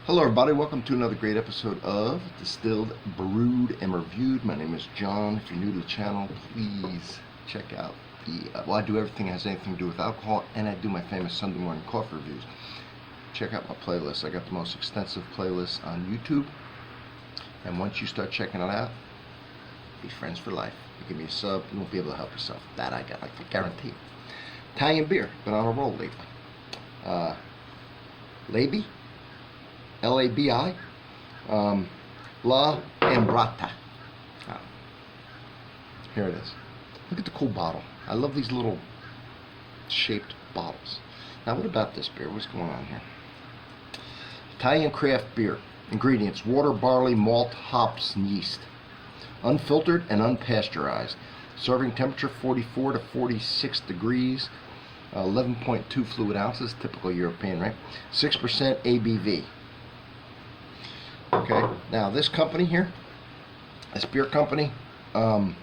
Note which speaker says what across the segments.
Speaker 1: Hello everybody, welcome to another great episode of Distilled, Brewed, and Reviewed. My name is John. If you're new to the channel, please check out I do everything that has anything to do with alcohol, and I do my famous Sunday morning coffee reviews. Check out my playlist. I got the most extensive playlist on YouTube, and once you start checking it out, be friends for life. You give me a sub, you won't be able to help yourself. That I got, I can guarantee it. Italian beer, been on a roll lately. Labi, L-A-B-I, La Ambreta. Oh, here it is. Look at the cool bottle. I love these little shaped bottles. Now what about this beer? What's going on here? Italian craft beer. Ingredients: water, barley, malt, hops, and yeast. Unfiltered and unpasteurized. Serving temperature 44 to 46 degrees. 11.2 fluid ounces, typical European, right? 6% ABV. Okay, now this company here, this beer company, Labi,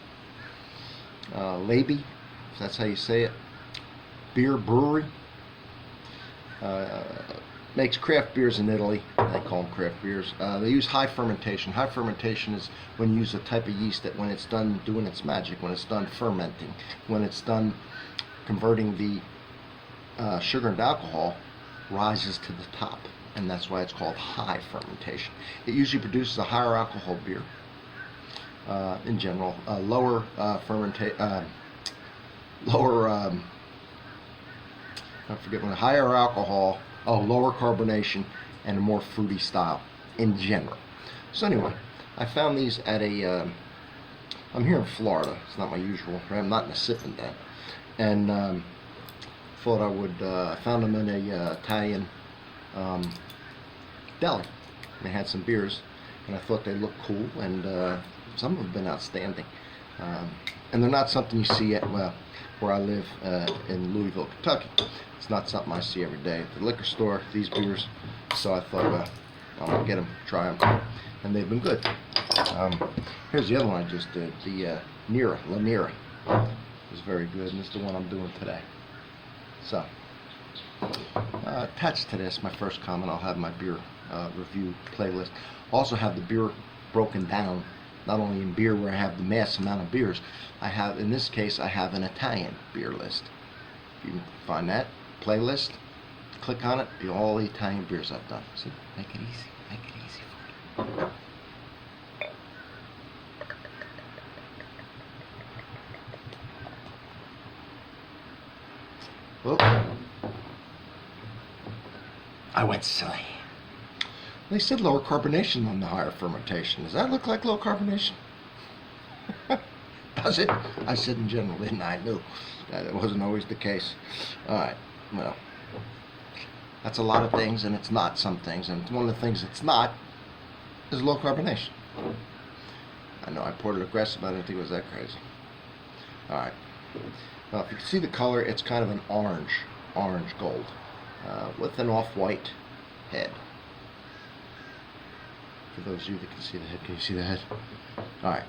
Speaker 1: if that's how you say it, beer brewery, makes craft beers in Italy. They call them craft beers. They use high fermentation. High fermentation is when you use a type of yeast that when it's done doing its magic, when it's done fermenting, when it's done converting the sugar into alcohol, rises to the top. And that's why it's called high fermentation. It usually produces a higher alcohol beer in general, lower higher alcohol, lower carbonation, and a more fruity style in general. So anyway, I found these at I'm here in Florida. It's not my usual, right? I'm not in a sipping den, and thought I would found them in a Italian deli. They had some beers, and I thought they looked cool, and some have been outstanding. And they're not something you see at where I live in Louisville, Kentucky. It's not something I see every day at the liquor store, these beers. So I thought, I'll get them, try them, and they've been good. Here's the other one I just did, the La Nera. It was very good, and this is the one I'm doing today. So, attached to this, my first comment, I'll have my beer review playlist. Also have the beer broken down, not only in beer where I have the mass amount of beers, I have, in this case, I have an Italian beer list. You can find that playlist, click on it, be all the Italian beers I've done. See, make it easy for you. Well, I went silly. They said lower carbonation on the higher fermentation. Does that look like low carbonation? Does it? I said in general, didn't I? I knew that it wasn't always the case. Alright, well, that's a lot of things, and it's not some things, and one of the things it's not is low carbonation. I know I poured it aggressive, but I didn't think it was that crazy. Alright. Well, if you can see the color, it's kind of an orange gold, with an off-white head. For those of you that can see the head, can you see the head? Alright,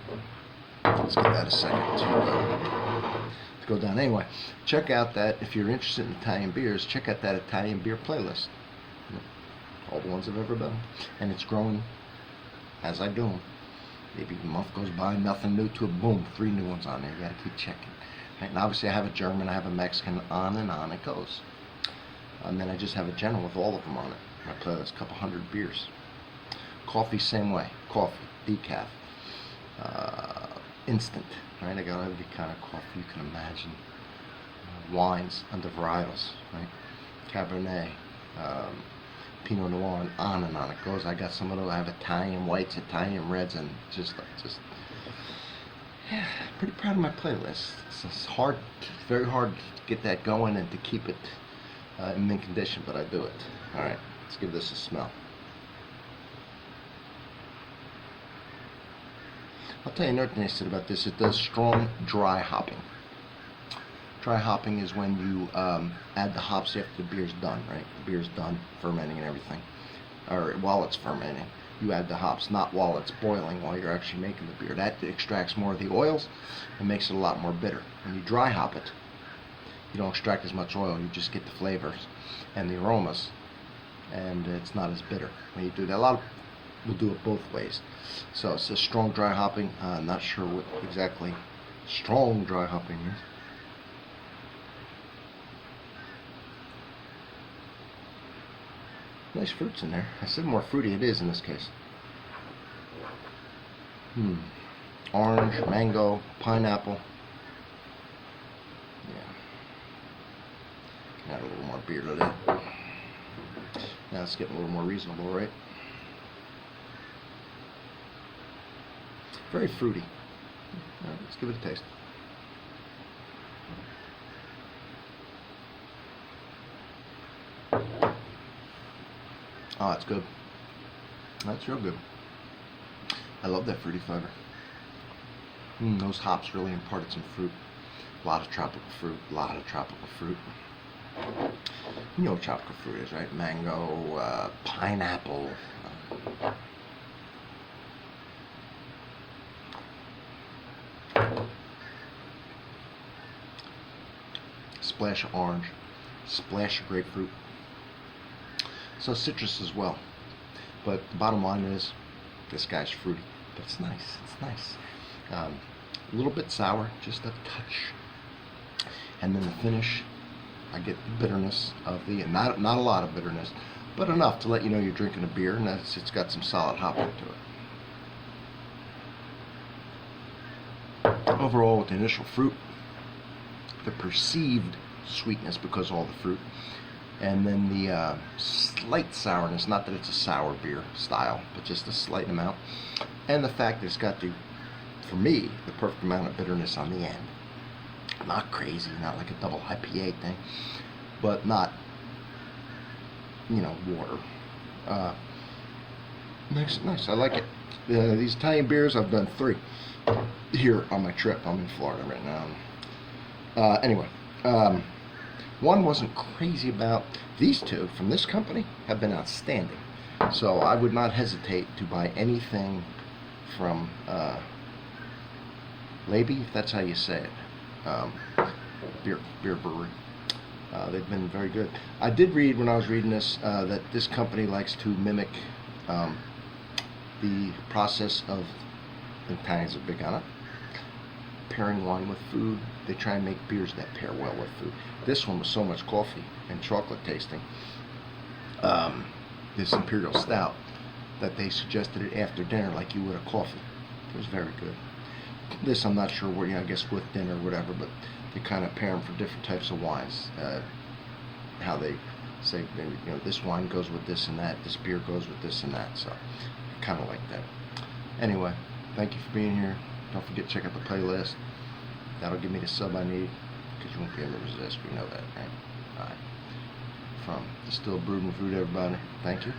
Speaker 1: let's give that a second to go down. Anyway, check out that, if you're interested in Italian beers, check out that Italian beer playlist. All the ones I've ever done. And it's growing as I do them. Maybe a month goes by, nothing new to it, boom, 3 new ones on there. You gotta keep checking. Right, and obviously I have a German, I have a Mexican, on and on it goes. And then I just have a general with all of them on it. My playlist, a couple hundred beers. Coffee, same way. Coffee, decaf, instant. Right, I got every kind of coffee you can imagine. Wines under varietals, right? Cabernet, Pinot Noir, and on it goes. I got some of those. I have Italian whites, Italian reds, and just yeah, pretty proud of my playlist. It's hard, very hard to get that going and to keep it in mint condition, but I do it. All right, let's give this a smell. I'll tell you another thing I said about this. It does strong dry hopping. Dry hopping is when you add the hops after the beer's done, right? The beer's done fermenting and everything, or while it's fermenting. You add the hops, not while it's boiling, while you're actually making the beer. That extracts more of the oils and makes it a lot more bitter. When you dry hop it, you don't extract as much oil, you just get the flavors and the aromas and it's not as bitter when you do that. A lot of will do it both ways. So it says strong dry hopping. Not sure what exactly strong dry hopping is. Nice fruits in there. I said more fruity it is in this case. Orange, mango, pineapple. Yeah. Add a little more beer to that. Now it's getting a little more reasonable, right? Very fruity. All right, let's give it a taste. Oh, that's good. That's real good. I love that fruity flavor. Those hops really imparted some fruit. A lot of tropical fruit. A lot of tropical fruit. You know what tropical fruit is, right? Mango, pineapple. Splash of orange. Splash of grapefruit. So citrus as well. But the bottom line is, this guy's fruity. But it's nice. It's nice. A little bit sour, just a touch. And then the finish, I get the bitterness of the, not a lot of bitterness, but enough to let you know you're drinking a beer, and it's got some solid hop into it. Overall, with the initial fruit, the perceived sweetness because of all the fruit, and then the slight sourness, not that it's a sour beer style, but just a slight amount, and the fact that it's got the, for me, the perfect amount of bitterness on the end. Not crazy, not like a double IPA thing, but not, water. Nice, I like it. These Italian beers, I've done 3 here on my trip. I'm in Florida right now. Anyway, one wasn't crazy about. These 2 from this company have been outstanding. So I would not hesitate to buy anything from Labi, if that's how you say it. Beer brewery. They've been very good. I did read when I was reading this that this company likes to mimic the process of, the Italians are big on it, pairing wine with food. They try and make beers that pair well with food. This one was so much coffee and chocolate tasting, this Imperial Stout, that they suggested it after dinner like you would a coffee. It was very good. This I'm not sure where, I guess with dinner or whatever, but they kind of pair them for different types of wines. How they say, this wine goes with this and that, this beer goes with this and that. So I kind of like that. Anyway, thank you for being here. Don't forget to check out the playlist. That'll give me the sub I need, because you won't be able to resist. We know that, right? All right. From Distilled, Brewed, and Food, everybody. Thank you.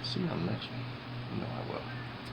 Speaker 1: See you on the next one. You know I will.